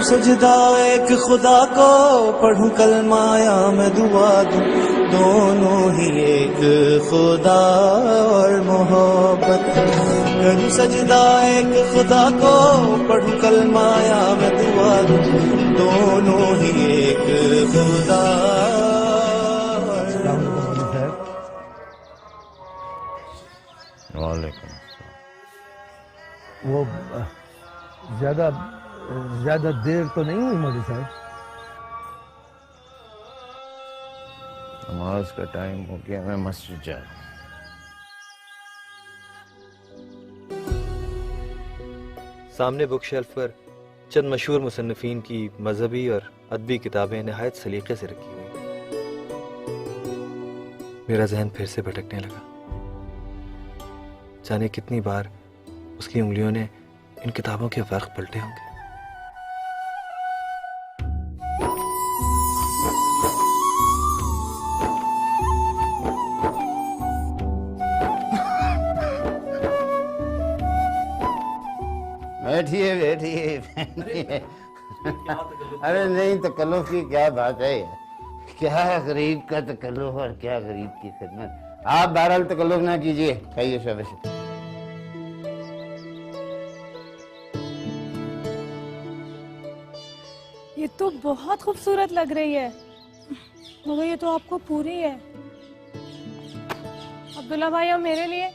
सजदा एक खुदा को, पढ़ूं कलमाया मैं दुआ दूं, दोनों ही एक खुदा और मोहब्बत। करूं सजदा एक खुदा को, पढ़ूं कलमाया मैं दुआ दूं, दोनों ही एक खुदा। वालेकुम। वो ज्यादा देर तो नहीं हुई मौलवी साहब? नमाज का टाइम हो गया, मैं मस्जिद जा रहा हूँ। सामने बुक शेल्फ पर चंद मशहूर मुसन्निफीन की मजहबी और अदबी किताबें नहायत सलीके से रखी हुई। मेरा जहन फिर से भटकने लगा। जाने कितनी बार उसकी उंगलियों ने इन किताबों के वर्क पलटे होंगे। बैठिए बैठिए। अरे नहीं, तकल्लुफ की क्या बात है, क्या गरीब का तकल्लुफ और क्या गरीब की खिदमत। आप बहरहाल तकल्लुफ ना कीजिए, खाइए शाबाश। ये तो बहुत खूबसूरत लग रही है, मगर ये तो आपको पूरी है। अब्दुल्ला भाई और मेरे लिए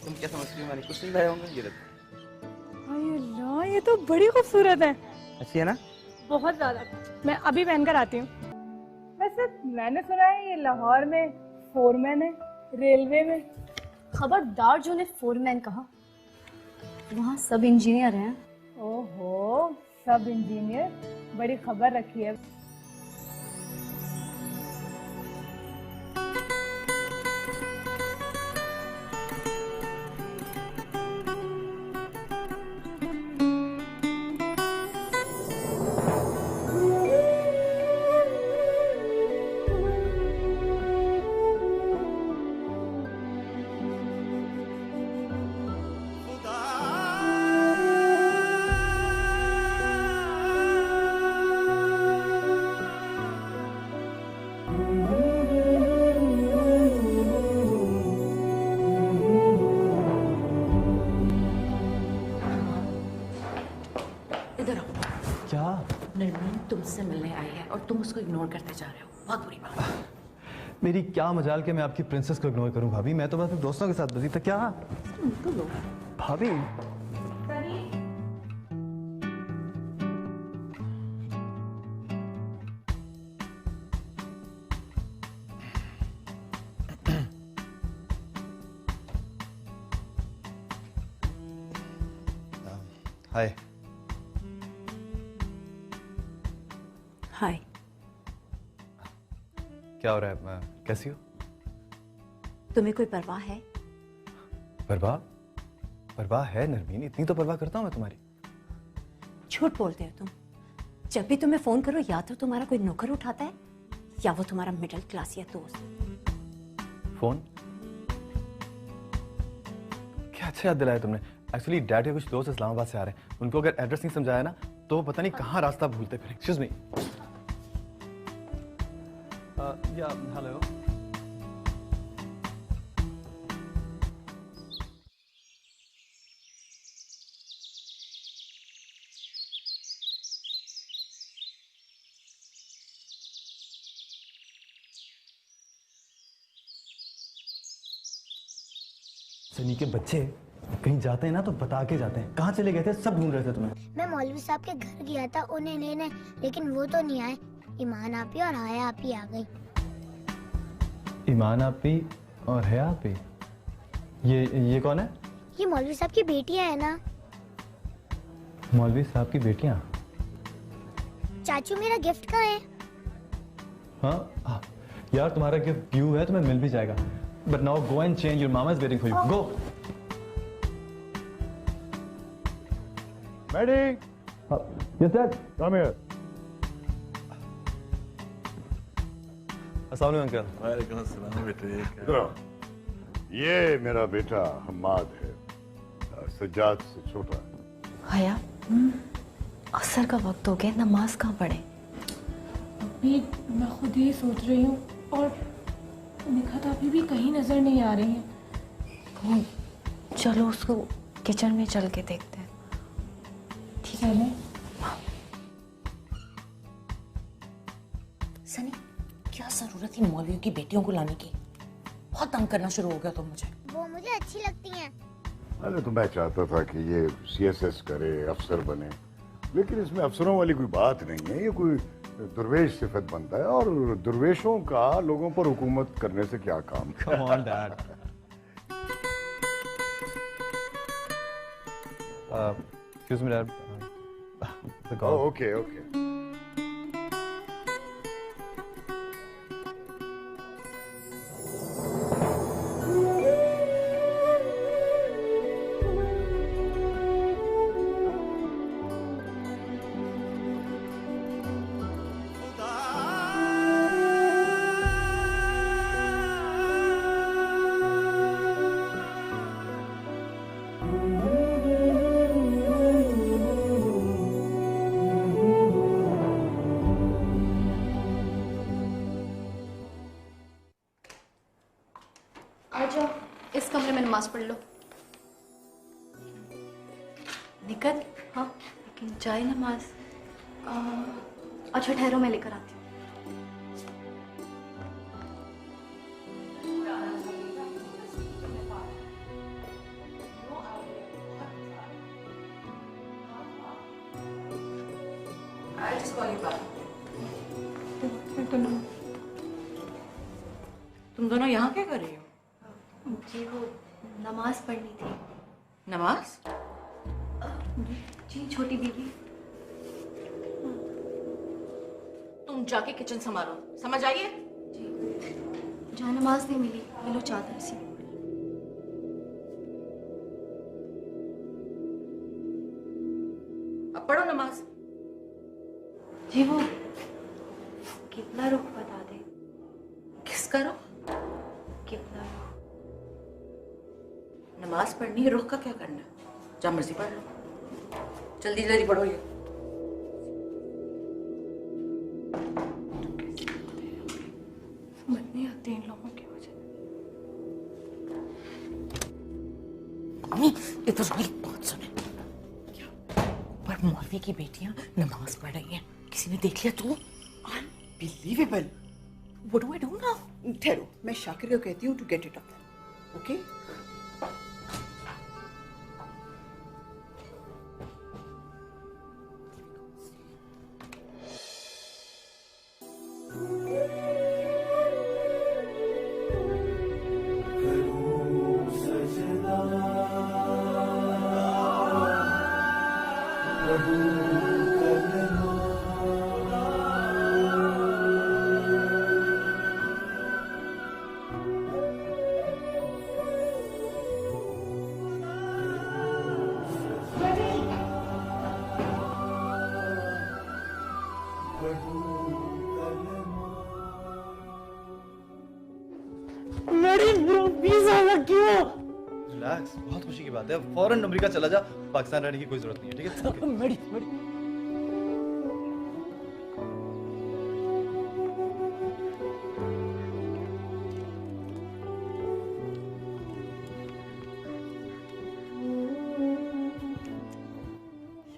तुम क्या समझती हो, मैंने कुछ नहीं लाया होंगे। ये अल्लाह, ये तो बड़ी खूबसूरत है। अच्छी है ना? बहुत ज्यादा। मैं अभी पहनकर आती हूँ। वैसे मैंने सुना है ये लाहौर में फोरमैन है, रेलवे में। खबरदार जो ने फोरमैन कहा, वहाँ सब इंजीनियर हैं। ओहो, सब इंजीनियर, बड़ी खबर रखी है। नरमीन तुमसे मिलने आई है और तुम उसको इग्नोर करते जा रहे हो, बहुत बुरी बात है। मेरी क्या मजाल कि मैं आपकी प्रिंसेस को इग्नोर करूं भाभी, मैं तो बस अपने दोस्तों के साथ बिजी था। क्या भाभी? हाय। हाय। क्या हो रहा है? कैसी हो? तुम्हें कोई परवाह है? परवाह? परवाह है नरमीन, इतनी तो परवाह करता हूं मैं तुम्हारी। झूठ बोलते हो तुम। जब भी तुम्हें फोन करो, या तो तुम्हारा कोई नौकर उठाता है या वो तुम्हारा मिडिल क्लास या दोस्त। फोन? क्या अच्छा याद दिलाया तुमने। एक्चुअली डैड के कुछ दोस्त इस्लामाबाद से आ रहे हैं, उनको अगर एड्रेस नहीं समझाया ना तो पता नहीं कहाँ रास्ता भूलते फिर। Excuse me. या हेलो। सनी के बच्चे कहीं जाते हैं ना तो बता के जाते हैं। कहाँ चले गए थे? सब ढूंढ रहे थे तुम्हें। मैं मौलवी साहब के घर गया था उन्हें लेने, लेकिन वो तो नहीं आए। ईमान आपी और हया आपी आ गई। ईमान आपी और हया आपी? ये कौन है? ये मौलवी साहब की बेटियां है ना। मौलवी साहब की बेटियां? चाचू मेरा गिफ्ट कहाँ है? हाँ यार, तुम्हारा गिफ्ट ड्यू है, तुम्हें मिल भी जाएगा। But now go and change, your mama is waiting for you. Go. Ready? Yes, Dad. Come here. अस्सलाम वालेकुम अंकल। वालेकुम अस्सलाम बेटे। इधर आओ। ये मेरा बेटा हम्माद है, सज्जाद से छोटा है। हया, असर का वक्त हो गया, नमाज कहाँ पढ़े? अभी मैं खुद ही सोच रही हूँ, और निखात अभी भी कहीं नजर नहीं आ रही है। चलो उसको किचन में चल के देखते हैं। ठीक है। सनी, क्या जरूरत थी मौलवियों की बेटियों को लाने की? बहुत तंग करना शुरू हो गया तो मुझे। वो मुझे अच्छी लगती हैं। अरे तो मैं चाहता था कि ये सीएसएस करे, अफसर बने, लेकिन इसमें अफसरों वाली कोई बात नहीं है। ये कोई दुर्वेश सिफत बनता है, और दुर्वेशों का लोगों पर हुकूमत करने से क्या काम। Come on, Dad. Excuse me, Dad. The call. Oh, okay, okay. आ जाओ, इस कमरे में नमाज पढ़ लो। निकल। हाँ, लेकिन जाए नमाज। अच्छा ठहरो, मैं लेकर आती हूँ। तुम दोनों यहाँ क्या कर रही हो? जी वो नमाज पढ़नी थी। नमाज? जी छोटी बीबी। तुम जाके किचन संभालो, समझ आइए? जी जहाँ नमाज नहीं मिली, ये लो चादर सी। अब पढ़ो नमाज। जी वो कितना रुख बता दे। किसका रुख? कितना रुख। नमाज पढ़नी है, रुख का क्या करना? जहाँ मर्जी पढ़ लो, जल्दी जल्दी पढ़ो ये। समझ नहीं आती इन लोगों की वजह। इधर मेरी बात सुने। पर मौलवी की बेटियां नमाज पढ़ रही हैं, किसी ने देख लिया तो? Unbelievable. What do I do now? ठहरो, मैं शाकिर को कहती हूँ to get it up. Okay? Relax, बहुत खुशी की बात है। फौरन अमेरिका चला जा, पाकिस्तान रहने की कोई जरूरत नहीं है, ठीक है? मेरी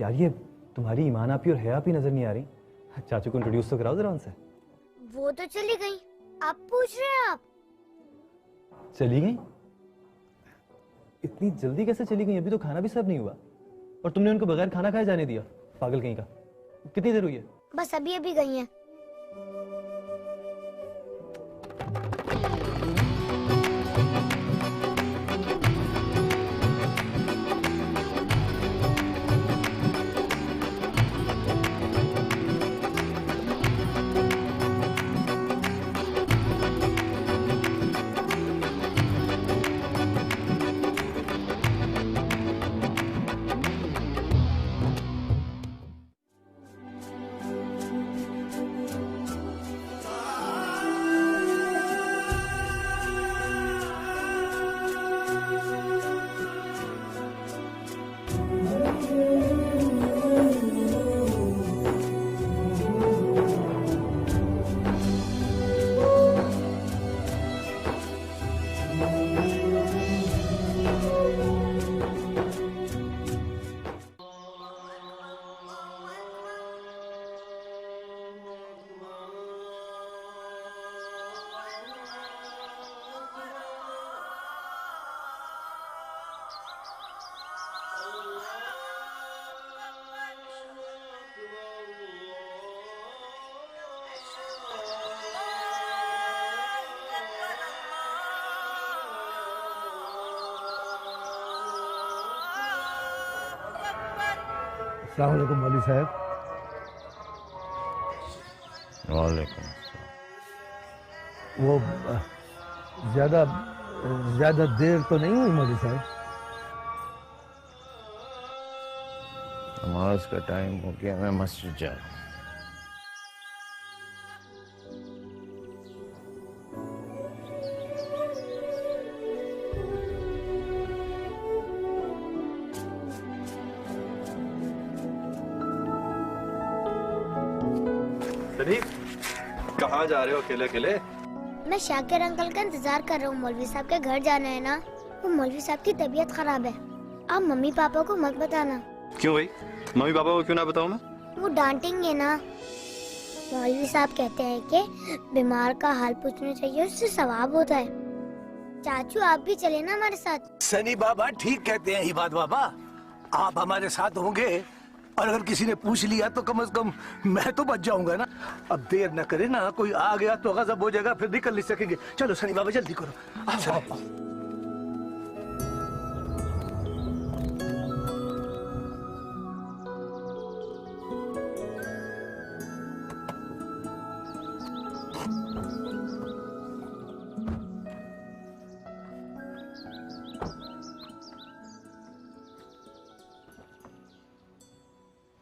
यार ये तुम्हारी ईमान आपी और हया आपी नजर नहीं आ रही। चाचू को इंट्रोड्यूस तो कराओ जरा उनसे। वो तो चली गई, आप पूछ रहे हैं? आप चली गई? इतनी जल्दी कैसे चली गई? अभी तो खाना भी सर्व नहीं हुआ, और तुमने उनको बगैर खाना खाए जाने दिया। पागल कहीं का। कितनी देर हुई है? बस अभी अभी गई हैं। अस्सलाम वालेकुम मौलवी साहब। वालेकुम। वो ज्यादा ज्यादा देर तो नहीं हुई मौलवी साहब? नमाज का टाइम हो गया, मैं मस्जिद जा रहा हूँ। सलीम, कहाँ जा रहे हो अकेले अकेले? मैं शाकिर अंकल का इंतजार कर रहा हूँ। मौलवी साहब के घर जाना है ना। वो मौलवी साहब की तबीयत खराब है। आप मम्मी पापा को मत बताना। क्यों भाई? मम्मी पापा को क्यों ना बताऊं मैं? वो डांटेंगे ना। मौलवी साहब कहते हैं कि बीमार का हाल पूछना चाहिए, उससे सवाब होता है। चाचू आप भी चले ना हमारे साथ। सनी बाबा ठीक कहते हैं इबाद बाबा, आप हमारे साथ होंगे और अगर किसी ने पूछ लिया तो कम से कम मैं तो बच जाऊंगा ना। अब देर न करे ना, कोई आ गया तो गजब हो जाएगा, फिर निकल नहीं सकेंगे। चलो सनी बाबा जल्दी करो।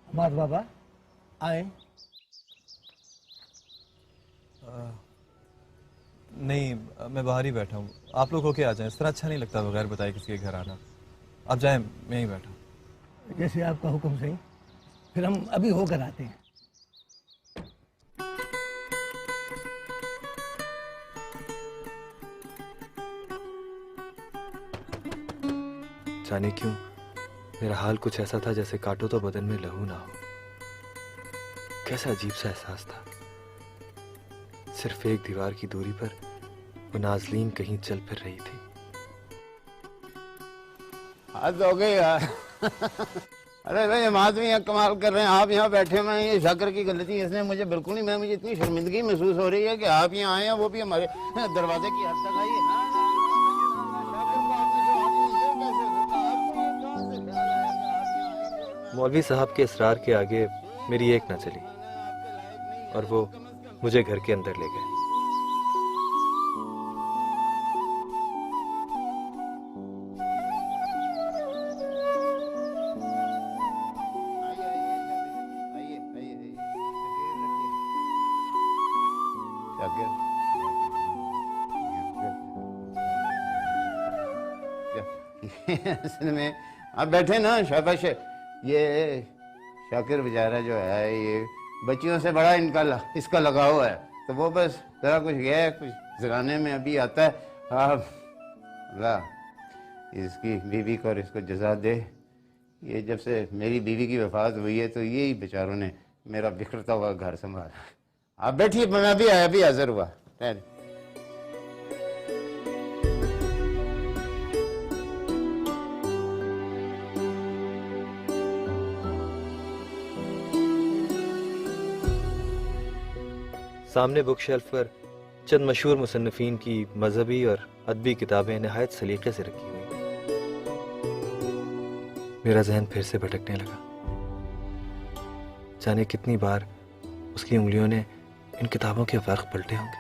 हमाद बाबा आए। नहीं, मैं बाहर ही बैठा हूँ। आप लोग होके आ जाएं, इस तरह अच्छा नहीं लगता बगैर बताए किसी के घर आना। आप जाएं, मैं ही बैठा हूँ। जैसे आपका हुक्म सही, फिर हम अभी होकर आते हैं। जाने क्यों मेरा हाल कुछ ऐसा था जैसे काटो तो बदन में लहू ना हो। कैसा अजीब सा एहसास था। सिर्फ एक दीवार की दूरी पर वो नाजलीन कहीं चल फिर रही थी। हद हो गई यार। अरे भाई हम आदमी यहाँ कमाल कर रहे हैं, आप यहाँ बैठे हुए हैं। ये शाकिर की गलती है, इसने मुझे बिल्कुल नहीं, मैं मुझे इतनी शर्मिंदगी महसूस हो रही है कि आप यहाँ आए हैं, वो भी हमारे दरवाजे की हद तक आई है। मौलवी साहब के इसरार के आगे मेरी एक न चली और वो मुझे घर के अंदर ले गए। में आप बैठे ना, शाबाश। ये शाकिर बेचारा जो है, ये बच्चियों से बड़ा इसका लगाव है, तो वो बस जरा कुछ गया है, कुछ जगाने में अभी आता है। अल्लाह इसकी बीवी को और इसको जज़ा दे। ये जब से मेरी बीवी की वफात हुई है तो यही बेचारों ने मेरा बिखरता हुआ घर संभाला। आप बैठिए, मैं अभी हाजिर हुआ। सामने बुक शेल्फ पर चंद मशहूर मुसन्निफीन की मजहबी और अदबी किताबें नहायत सलीके से रखी हुई। मेरा जहन फिर से भटकने लगा। जाने कितनी बार उसकी उंगलियों ने इन किताबों के वर्क पलटे होंगे।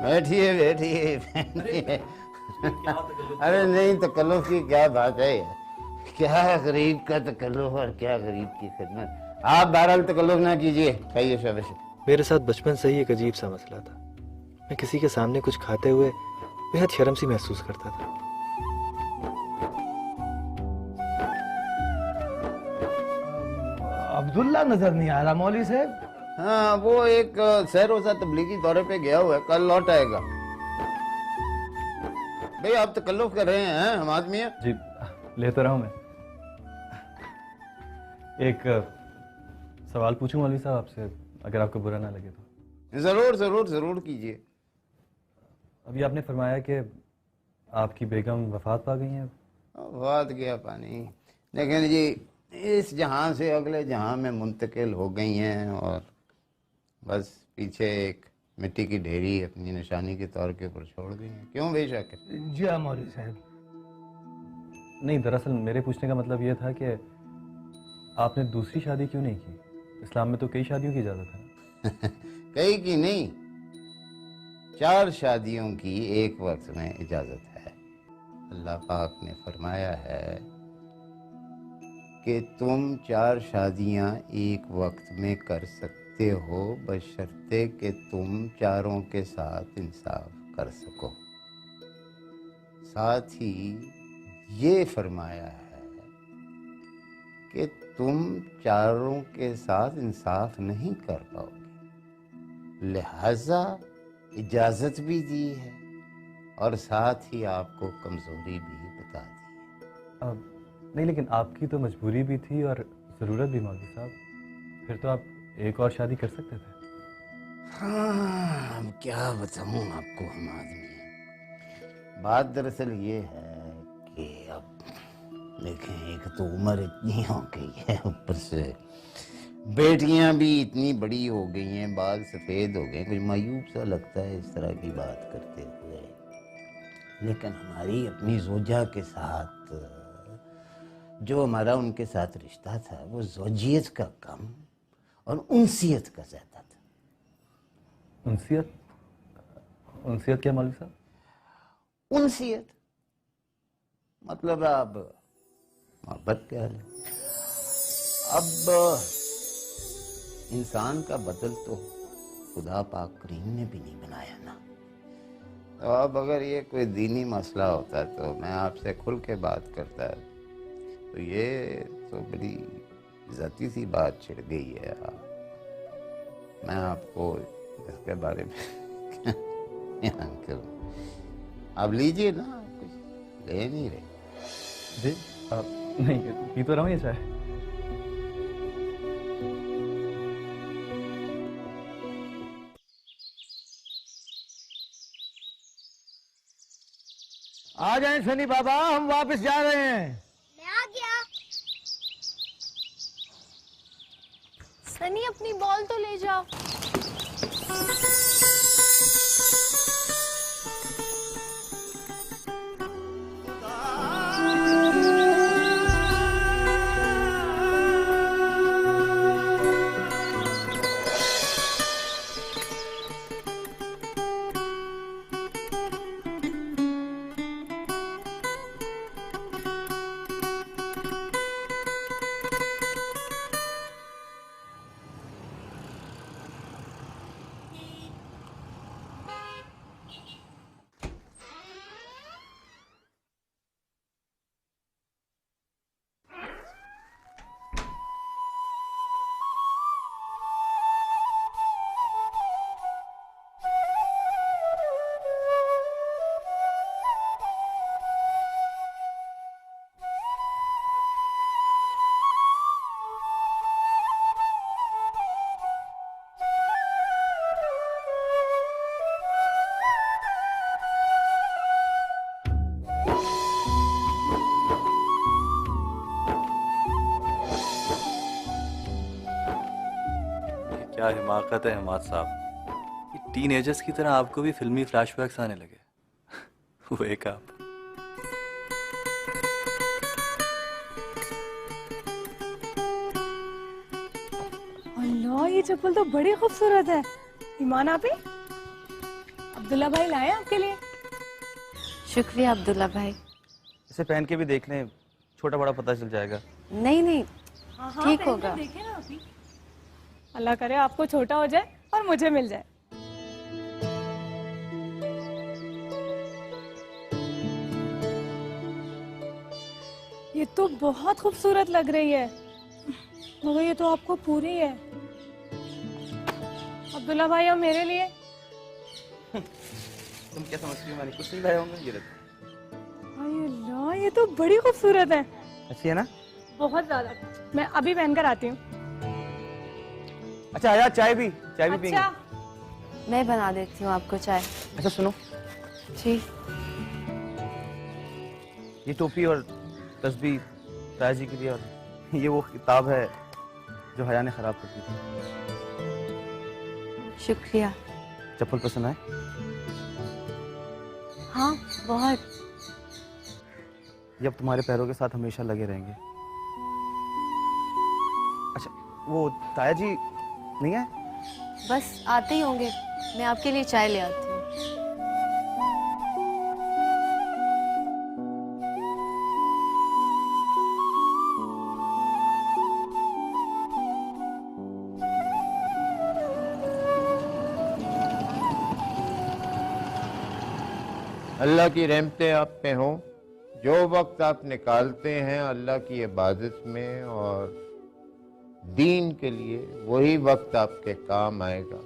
बैठिए। अरे नहीं, तकल्लुफ की क्या बात है यार। क्या गरीब का तकल्लुफ और क्या गरीब की खिदमत। आप बहरहाल तकल्लुफ ना कीजिए, खाइए शाबाश। मेरे साथ बचपन से ही एक अजीब सा मसला था। मैं किसी के सामने कुछ खाते हुए बेहद शर्म सी महसूस करता था। अब्दुल्ला नजर नहीं आ रहा मौलवी साहब। हाँ, वो एक सैर रोज़ा तबलीगी दौरे पे गया हुआ है, कल लौट आएगा। भाई आप तकल्लुफ कर रहे हैं, हम आदमी हैं। जी लेता रहा हूँ मैं। एक सवाल पूछूं मौलवी साहब आपसे, अगर आपको बुरा ना लगे तो। जरूर जरूर जरूर कीजिए। अभी आपने फरमाया कि आपकी बेगम वफात पा गई हैं। वफात गया पानी, लेकिन जी इस जहां से अगले जहां में मुंतकिल हो गई हैं और बस पीछे एक मिट्टी की ढेरी अपनी निशानी के तौर के ऊपर छोड़ गई हैं। क्यों बेशक? जी हाँ मौलवी साहब। नहीं, दरअसल मेरे पूछने का मतलब ये था कि आपने दूसरी शादी क्यों नहीं की? इस्लाम में तो कई शादियों की इजाज़त है। कई की नहीं, 4 शादियों की एक वक्त में इजाज़त है। अल्लाह पाक ने फरमाया है कि तुम 4 शादियां एक वक्त में कर सकते हो बशर्ते कि तुम चारों के साथ इंसाफ कर सको। साथ ही ये फरमाया है कि तुम चारों के साथ इंसाफ नहीं कर पाओगे, लिहाजा इजाज़त भी दी है और साथ ही आपको कमज़ोरी भी बता दी है। नहीं, लेकिन आपकी तो मजबूरी भी थी और ज़रूरत भी मौलवी साहब। फिर तो आप एक और शादी कर सकते थे। हाँ, अब क्या बताऊँ आपको हम आदमी। बात दरअसल ये है कि अब देखें, एक तो उम्र इतनी हो गई है, ऊपर से बेटियां भी इतनी बड़ी हो गई हैं, बाल सफ़ेद हो गए। कुछ मायूब सा लगता है इस तरह की बात करते हुए, लेकिन हमारी अपनी ज़ोजा के साथ जो हमारा उनके साथ रिश्ता था वो ज़ौजियत का कम और उनसियत का ज़्यादा था। उनसियत? उनसियत क्या मौलवी साहब? उनसियत मतलब अब मोहब्बत क्या है। अब इंसान का बदल तो खुदा पाक करीम ने भी नहीं बनाया ना। तो अब अगर ये कोई दीनी मसला होता तो मैं आपसे खुल के बात करता, तो ये तो बड़ी ज़ाती सी बात छिड़ गई है। मैं आपको इसके बारे में क्या करूं। आप लीजिए ना, कुछ ले नहीं रहे। जी नहीं, पी तो रहा हूँ ये चाय। आ जाए सनी बाबा, हम वापस जा रहे हैं। मैं आ गया। सनी अपनी बॉल तो ले जाओ। क्या हिमाकत है हिमाद साहब, ये टीनेजर्स की तरह आपको भी फिल्मी फ्लैशबैक्स आने लगे। Wake up. अल्लाह, ये चप्पल तो बड़ी खूबसूरत है। ईमान आपी, अब्दुल्ला भाई लाए आपके लिए। शुक्रिया अब्दुल्ला भाई। इसे पहन के भी देख लें, छोटा बड़ा पता चल जाएगा। नहीं नहीं, हाँ, ठीक पहन कर होगा। देखे ना आपी। अल्लाह करे आपको छोटा हो जाए और मुझे मिल जाए। ये तो बहुत खूबसूरत लग रही है, मगर ये तो आपको पूरी है। अब्दुल्ला भाई और मेरे लिए। तुम क्या समझती हो, मैंने कुछ नहीं लाया होंगे। ये देखो। हाय अल्लाह, ये तो बड़ी खूबसूरत है। अच्छी है ना? बहुत ज्यादा। मैं अभी पहनकर आती हूँ। अच्छा आया, चाय भी पीएंगे। अच्छा, मैं बना देती हूँ आपको चाय। अच्छा सुनो, जी। ये टोपी और तस्बीह ताया जी के लिए और ये वो किताब है जो हया ने खराब कर दी थी। शुक्रिया। चप्पल पसंद आए? हाँ बहुत। ये अब तुम्हारे पैरों के साथ हमेशा लगे रहेंगे। अच्छा वो ताया जी नहीं है? बस आते ही होंगे, मैं आपके लिए चाय ले आती हूँ। अल्लाह की रहमतें आप पे हों। जो वक्त आप निकालते हैं अल्लाह की इबादत में और दीन के लिए, वही वक्त आपके काम आएगा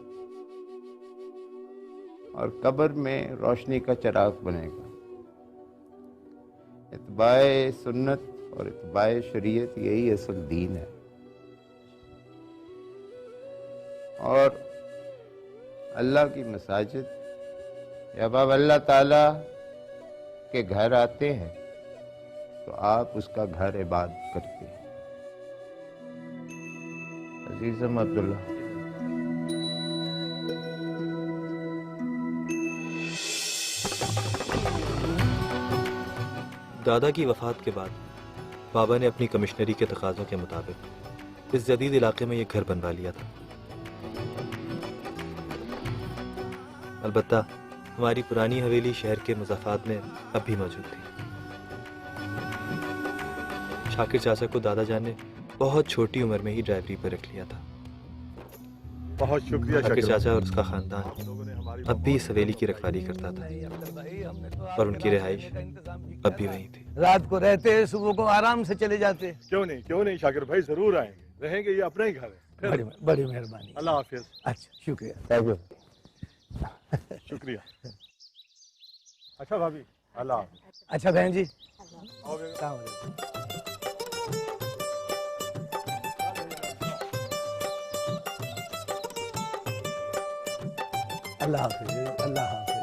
और कब्र में रोशनी का चिराग बनेगा। इत्बाए सुन्नत और इत्बाए शरीयत यही असल दीन है। और अल्लाह की मसाजिद, जब आप अल्लाह ताला के घर आते हैं तो आप उसका घर इबादत करते हैं। अजीज़म अब्दुल्ला। दादा की वफात के बाद बाबा ने अपनी कमिश्नरी के तकाज़ों के मुताबिक इस जदीद इलाके में ये घर बनवा लिया था। अलबत्ता हमारी पुरानी हवेली शहर के मुज़ाफ़ात में अब भी मौजूद थी। शाकिर चाचा को दादा जान ने बहुत छोटी उम्र में ही ड्राइवरी पर रख लिया था। बहुत शुक्रिया शाकिर चाचा और उसका खानदान अब भी इस हवेली की रखवाली करता था और उनकी रिहाइश अब भी वहीं थी। रात को रहते, सुबह को आराम से चले जाते। क्यों नहीं शाकिर भाई, जरूर आएंगे, रहेंगे, ये अपना ही घर है। बड़ी मेहरबानी। अल्लाह हाफिज। अच्छा शुक्रिया। Thank you. शुक्रिया। अच्छा भाभी, अल्लाह हाफिज। अच्छा बहन जी, अल्लाह हाफिज। अल्लाह हाफिज।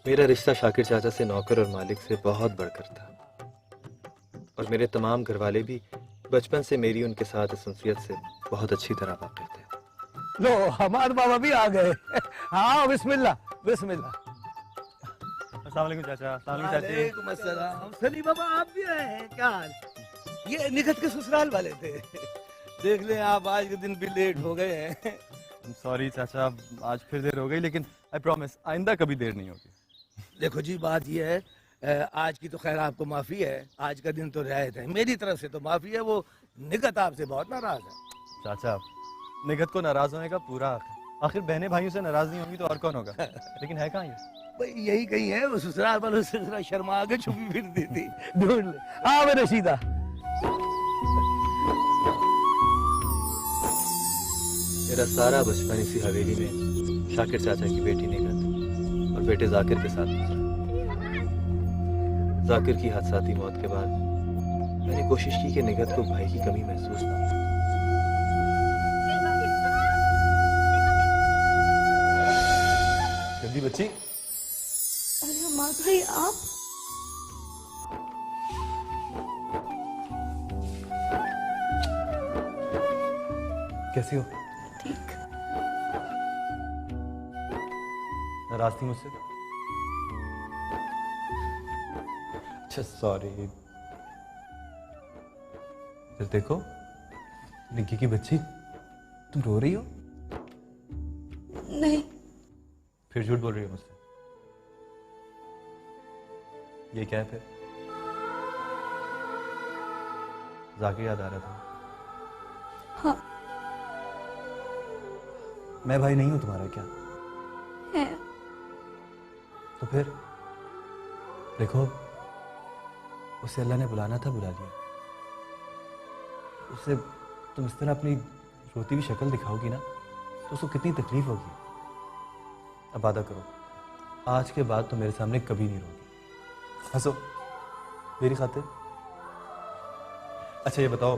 मेरा रिश्ता शाकिर चाचा से नौकर और मालिक से बहुत बढ़कर था और मेरे तमाम घरवाले भी बचपन से मेरी उनके साथ असंसियत से बहुत अच्छी तरह वाकिफ थे। लो हमारे बाबा भी आ गए। हाँ बिस्मिल्लाह बिस्मिल्लाह। अस्सलाम वालेकुम चाचा। अस्सलाम वालेकुम चाची। वालेकुम अस्सलाम। सनी बाबा आप भी आए हैं? क्या हाल? ये निखत के ससुराल वाले थे। देख लें आप आज के दिन भी लेट हो गए हैं। सॉरी चाचा, आज फिर देर हो गई, लेकिन आई प्रॉमिस आइंदा कभी देर नहीं होगी। देखो जी बात ये है, आज की तो खैर आपको माफी है, आज का दिन तो रियायत है, मेरी तरफ से तो माफी है। वो निखत आपसे बहुत नाराज है। चाचा निगत को नाराज होने का पूरा हक है। आखिर बहनें भाइयों से नाराज नहीं होंगी तो और कौन होगा? लेकिन है कहाँ ये? भाई यही कहीं है, वो ससुराल वालों से जरा शर्मा के छुपी फिरती थी। ढूंढ ले। हाँ मैं रशीदा। मेरा सारा बचपन इसी हवेली में शाकिर चाचा की बेटी निगत और बेटे जाकिर के साथ गुजरा। जाकिर की हादसाती मौत के बाद मैंने कोशिश की कि निगत को भाई की कमी महसूस ना हो। जल्दी बच्ची। अरे अम्मा भाई आप? कैसी हो? ठीक। नाराज थी मुझसे? अच्छा सॉरी। फिर देखो निक्की की बच्ची, तुम रो रही हो? नहीं। फिर झूठ बोल रही हो मुझसे? ये क्या है फिर? जाकिर याद आ रहा था? हाँ। मैं भाई नहीं हूं तुम्हारा क्या? है। तो फिर देखो, उसे अल्लाह ने बुलाना था, बुला लिया। उससे तुम इस तरह अपनी रोती हुई शक्ल दिखाओगी ना तो उसको कितनी तकलीफ होगी। अब वादा करो, आज के बाद तो मेरे सामने कभी नहीं रोगी। हंसो मेरी खातिर। अच्छा ये बताओ,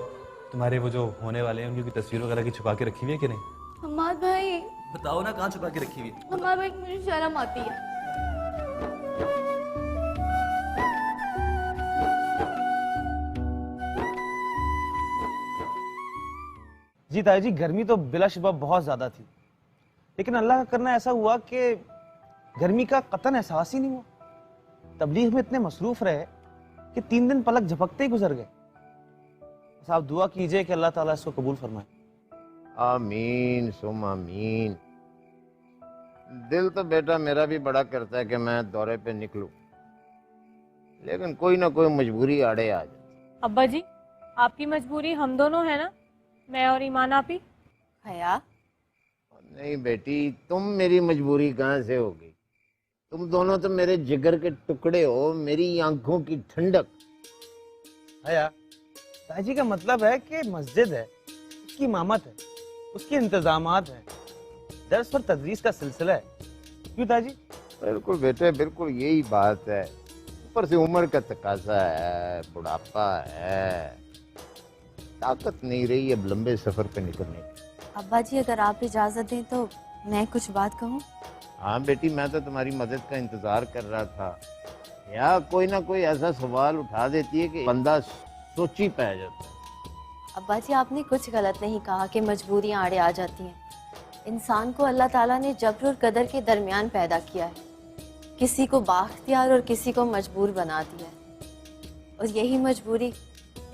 तुम्हारे वो जो होने वाले हैं उनकी तस्वीर वगैरह की छुपा के रखी हुई है कि नहीं? हमाद भाई। बताओ ना कहाँ छुपा के रखी हुई? हमाद भाई मुझे शर्म आती है। जी ताया जी, गर्मी तो बिलाशुबा बहुत ज्यादा थी, लेकिन अल्लाह का करना ऐसा हुआ कि गर्मी का कतन एहसास ही नहीं हुआ। तबलीग में इतने मसरूफ रहे कि 3 दिन पलक झपकते ही गुजर गए। बस आप दुआ कीजिए कि अल्लाह ताला इसको कबूल फरमाए। आमीन सुम आमीन। दिल तो बेटा मेरा भी बड़ा करता है कि मैं दौरे पे निकलूं, लेकिन कोई ना कोई मजबूरी आड़े आ जाती। अब्बा जी, आपकी मजबूरी हम दोनों है ना, मैं और ईमान आपी। हया नहीं बेटी, तुम मेरी मजबूरी कहाँ से हो गई? तुम दोनों तो मेरे जिगर के टुकड़े हो, मेरी आंखों की ठंडक। हया, ताजी का मतलब है कि मस्जिद है, उसकी इमामत है, उसके इंतजामात हैं, दर्स और तदरीस का सिलसिला है। क्यों ताजी? बिल्कुल बेटे, बिल्कुल यही बात है। ऊपर से उम्र का तकाजा है, बुढ़ापा है, ताकत नहीं रही अब लंबे सफर पे निकलने की। अब्बा जी, अगर आप इजाजत दें तो मैं कुछ बात कहूँ? हाँ बेटी, मैं तो तुम्हारी मदद का इंतजार कर रहा था। या कोई ना कोई ऐसा सवाल उठा देती है कि बंदा सोची पै जाता है। अब्बा जी, आपने कुछ गलत नहीं कहा कि मजबूरियाँ आड़े आ जाती हैं। इंसान को अल्लाह ताला ने जब्र और कदर के दरमियान पैदा किया है, किसी को बाख्तियार और किसी को मजबूर बना दिया है, और यही मजबूरी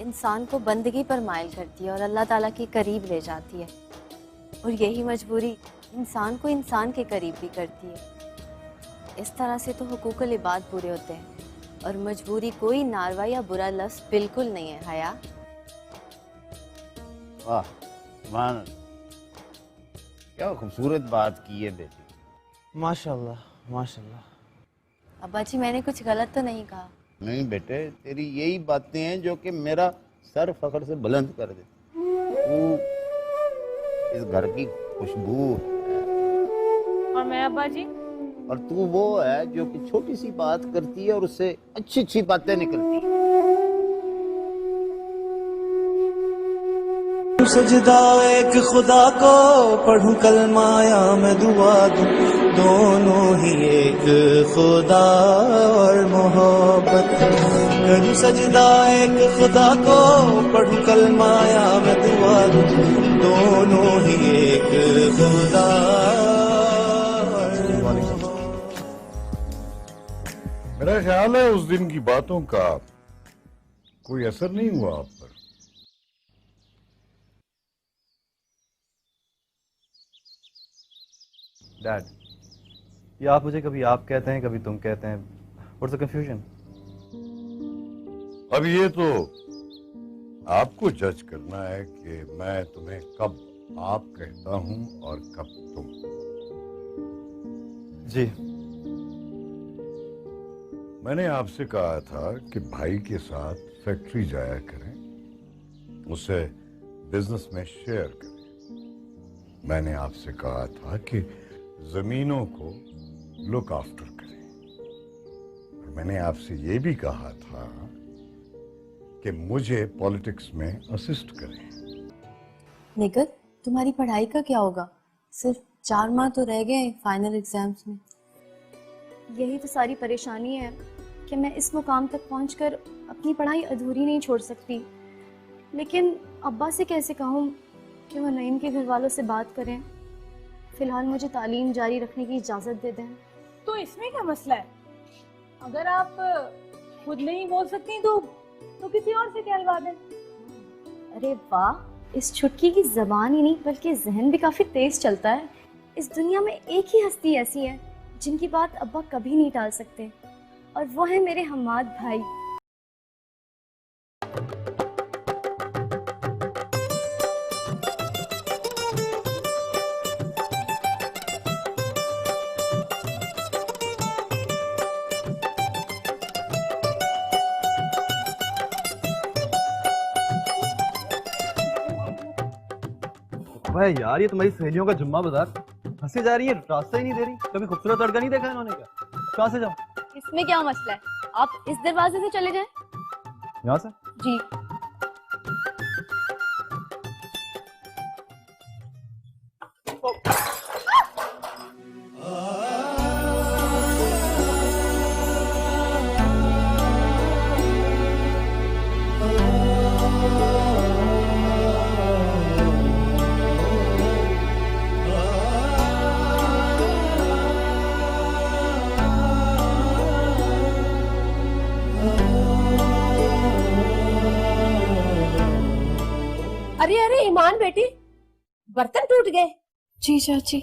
इंसान को बंदगी पर माइल करती है और अल्लाह ताला के करीब ले जाती है, और यही मजबूरी इंसान को इंसान के करीब भी करती है। इस तरह से तो हुकूकुल इबाद पूरे होते हैं, और मजबूरी कोई नारवा या बुरा लफ्ज़ बिल्कुल नहीं है। हया, वाह मान, क्या खूबसूरत बात की है बेटी। माशाल्लाह माशाल्लाह। अब्बा जी, मैंने कुछ गलत तो नहीं कहा? नहीं बेटे, तेरी यही बातें हैं जो कि मेरा सर फख्र से बुलंद कर देती। तू इस घर की खुशबू है। और मैं अब्बा जी? और तू वो है जो कि छोटी सी बात करती है और उससे अच्छी अच्छी बातें निकलती है। सजदा एक खुदा को पढ़ूं कलमा या मैं दुआ दूं, दोनों ही एक खुदा और मोहब्बत। करूं सजदा एक खुदा को पढ़ूं कलमा या मैं दुआ दूं, दोनों ही एक खुदा और मोहब्बत। मेरा ख्याल है उस दिन की बातों का कोई असर नहीं हुआ आप पर। डैड, ये आप मुझे कभी आप कहते हैं, कभी तुम कहते हैं। What's the confusion? अब ये तो आपको जज करना है कि मैं तुम्हें कब आप कहता हूं और कब तुम। जी, मैंने आपसे कहा था कि भाई के साथ फैक्ट्री जाया करें, उसे बिजनेस में शेयर करें। मैंने आपसे कहा था कि जमीनों को लुक आफ्टर करें, और मैंने आपसे ये भी कहा था कि मुझे पॉलिटिक्स में असिस्ट करें। निगल, तुम्हारी पढ़ाई का क्या होगा? सिर्फ 4 माह तो रह गए फाइनल एग्जाम्स में। यही तो सारी परेशानी है कि मैं इस मुकाम तक पहुंचकर अपनी पढ़ाई अधूरी नहीं छोड़ सकती। लेकिन अब्बा से कैसे कहूँ कि वो नईम के घर वालों से बात करें, फिलहाल मुझे तालीम जारी रखने की इजाज़त दे दें। तो इसमें क्या मसला है? अगर आप खुद नहीं बोल सकती तो किसी और से कहलवा दें। अरे वाह, इस छुटकी की ज़बान ही नहीं बल्कि जहन भी काफ़ी तेज़ चलता है। इस दुनिया में एक ही हस्ती ऐसी है जिनकी बात अब्बा कभी नहीं टाल सकते, और वो है मेरे हम्माद भाई। भाई यार, ये तुम्हारी सहेलियों का जुम्मा बाजार। हंसी जा रही है, रास्ता ही नहीं दे रही। कभी खूबसूरत लड़का नहीं देखा इन्होंने? क्या कहाँ से जाओ? इसमें क्या मसला है? आप इस दरवाजे से चले जाएं। यहाँ से? जी। ईमान बेटी, बर्तन टूट गए। जी चाची।